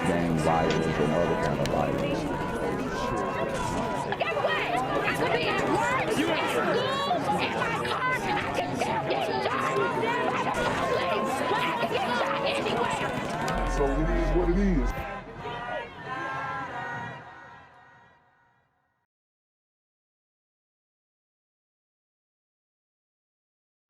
gang violence and other kind of violence. Get away! I could be at work, at school, in my car, I can still get shot by the police, but I can get shot anywhere. So it is what it is.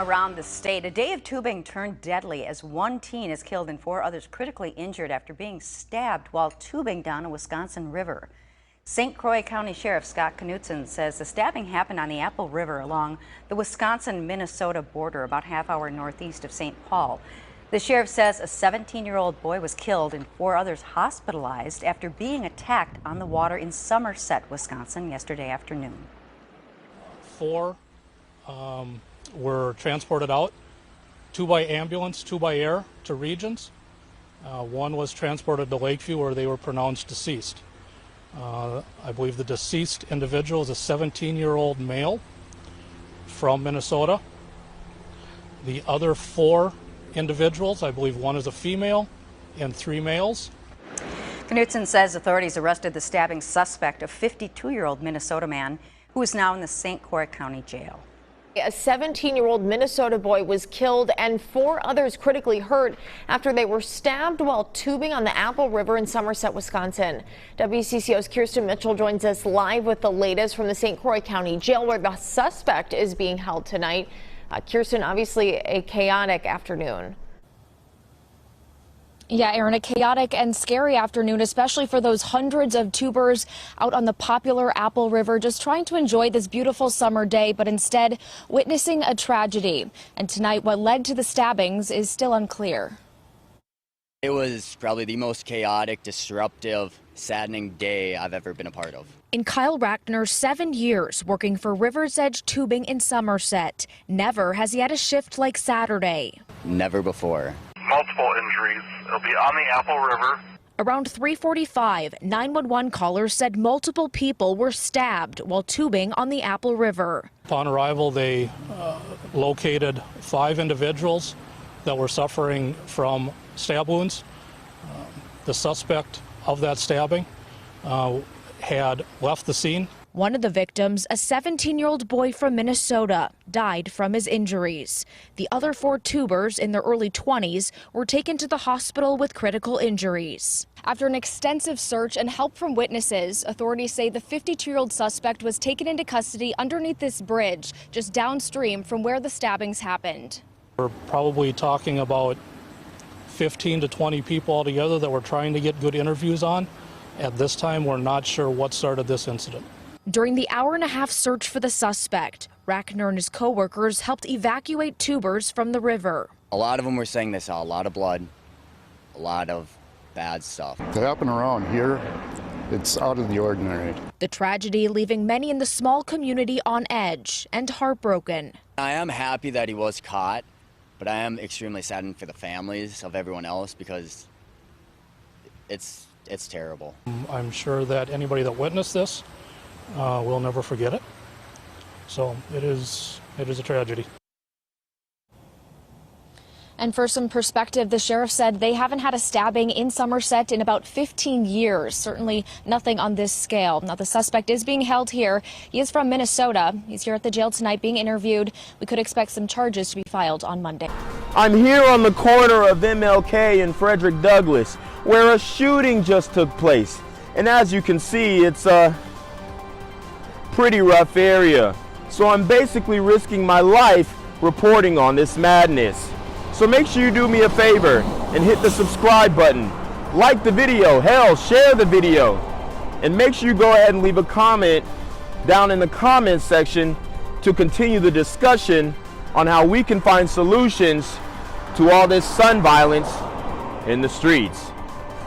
Around the state, a day of tubing turned deadly as one teen is killed and 4 others critically injured after being stabbed while tubing down a Wisconsin river. St. Croix County Sheriff Scott Knutson says the stabbing happened on the Apple River along the Wisconsin-Minnesota border about half-hour northeast of St. Paul. The sheriff says a 17-year-old boy was killed and 4 others hospitalized after being attacked on the water in Somerset, Wisconsin yesterday afternoon. 4 were transported out, 2 by ambulance, 2 by air to regions. 1 was transported to Lakeview where they were pronounced deceased. I believe the deceased individual is a 17-year-old male from Minnesota. The other 4 individuals, I believe 1 is a female and 3 males. Knutson says authorities arrested the stabbing suspect, a 52-year-old Minnesota man who is now in the St. Croix County Jail. A 17-year-old Minnesota boy was killed and 4 others critically hurt after they were stabbed while tubing on the Apple River in Somerset, Wisconsin. WCCO's Kirsten Mitchell joins us live with the latest from the St. Croix County Jail where the suspect is being held tonight. Kirsten, obviously a chaotic afternoon. Yeah, Aaron, a chaotic and scary afternoon, especially for those hundreds of tubers out on the popular Apple River, just trying to enjoy this beautiful summer day, but instead witnessing a tragedy. And tonight, what led to the stabbings is still unclear. It was probably the most chaotic, disruptive, saddening day I've ever been a part of. In Kyle Rackner's 7 years working for River's Edge Tubing in Somerset, never has he had a shift like Saturday. Never before. Multiple injuries. It'll be on the Apple River. Around 3:45, 911 callers said multiple people were stabbed while tubing on the Apple River. Upon arrival, they located 5 individuals that were suffering from stab wounds. The suspect of that stabbing had left the scene. One of the victims, a 17-year-old boy from Minnesota, died from his injuries. The other 4 tubers in their early 20s were taken to the hospital with critical injuries. After an extensive search and help from witnesses, authorities say the 52-year-old suspect was taken into custody underneath this bridge just downstream from where the stabbings happened. We're probably talking about 15 to 20 people altogether that we're trying to get good interviews on. At this time, we're not sure what started this incident. During the hour-and-a-half search for the suspect, Rackner and his co-workers helped evacuate tubers from the river. A lot of them were saying they saw a lot of blood, a lot of bad stuff. To happen around here, it's out of the ordinary. The tragedy leaving many in the small community on edge and heartbroken. I am happy that he was caught, but I am extremely saddened for the families of everyone else because it's terrible. I'm sure that anybody that witnessed this will never forget it. So it is a tragedy. And for some perspective, the sheriff said they haven't had a stabbing in Somerset in about 15 years. Certainly nothing on this scale. Now, the suspect is being held here. He is from Minnesota. He's here at the jail tonight being interviewed. We could expect some charges to be filed on Monday. I'm here on the corner of MLK and Frederick Douglass, where a shooting just took place. And as you can see, it's a pretty rough area. So I'm basically risking my life reporting on this madness. So make sure you do me a favor and hit the subscribe button. Like the video, hell, share the video. And make sure you go ahead and leave a comment down in the comments section to continue the discussion on how we can find solutions to all this son violence in the streets.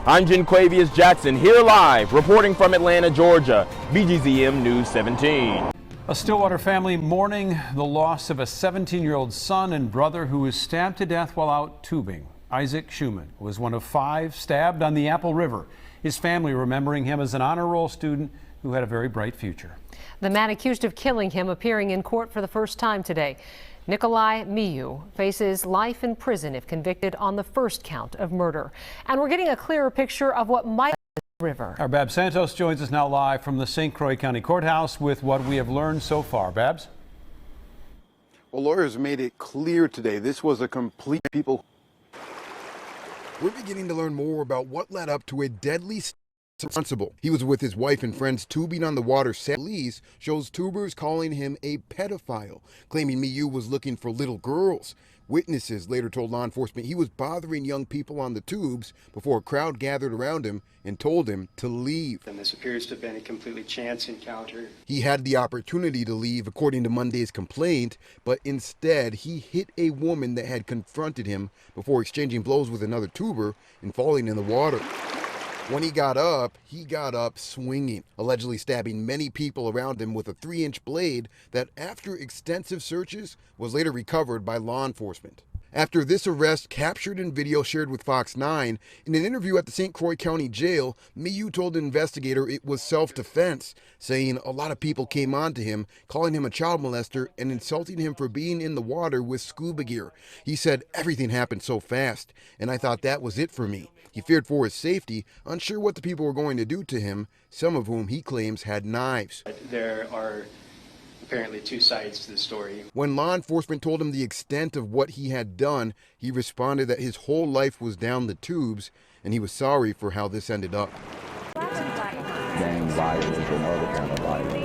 I'm Nicolae Jackson, here live, reporting from Atlanta, Georgia, BGZM News 17. A Stillwater family mourning the loss of a 17-year-old son and brother who was stabbed to death while out tubing. Isaac Schumann was one of 5 stabbed on the Apple River. His family remembering him as an honor roll student who had a very bright future. The man accused of killing him appearing in court for the first time today. Nicolae Miu faces life in prison if convicted on the first count of murder. And we're getting a clearer picture of what might river. Our Babs Santos joins us now live from the St. Croix County Courthouse with what we have learned so far. Babs? Well, lawyers made it clear today this was a complete people. We're beginning to learn more about what led up to a deadly responsible. He was with his wife and friends tubing on the water. Police shows tubers calling him a pedophile, claiming Miu was looking for little girls. Witnesses later told law enforcement he was bothering young people on the tubes before a crowd gathered around him and told him to leave. And this appears to have been a completely chance encounter. He had the opportunity to leave, according to Monday's complaint, but instead he hit a woman that had confronted him before exchanging blows with another tuber and falling in the water. When he got up swinging, allegedly stabbing many people around him with a 3-inch blade that, after extensive searches, was later recovered by law enforcement. After this arrest, captured in video shared with Fox 9, in an interview at the St. Croix County Jail, Miu told an investigator it was self-defense, saying a lot of people came on to him, calling him a child molester and insulting him for being in the water with scuba gear. He said everything happened so fast, and I thought that was it for me. He feared for his safety, unsure what the people were going to do to him, some of whom he claims had knives. There are apparently two sides to the story. When law enforcement told him the extent of what he had done, he responded that his whole life was down the tubes, and he was sorry for how this ended up. Gang violence and other kind of violence.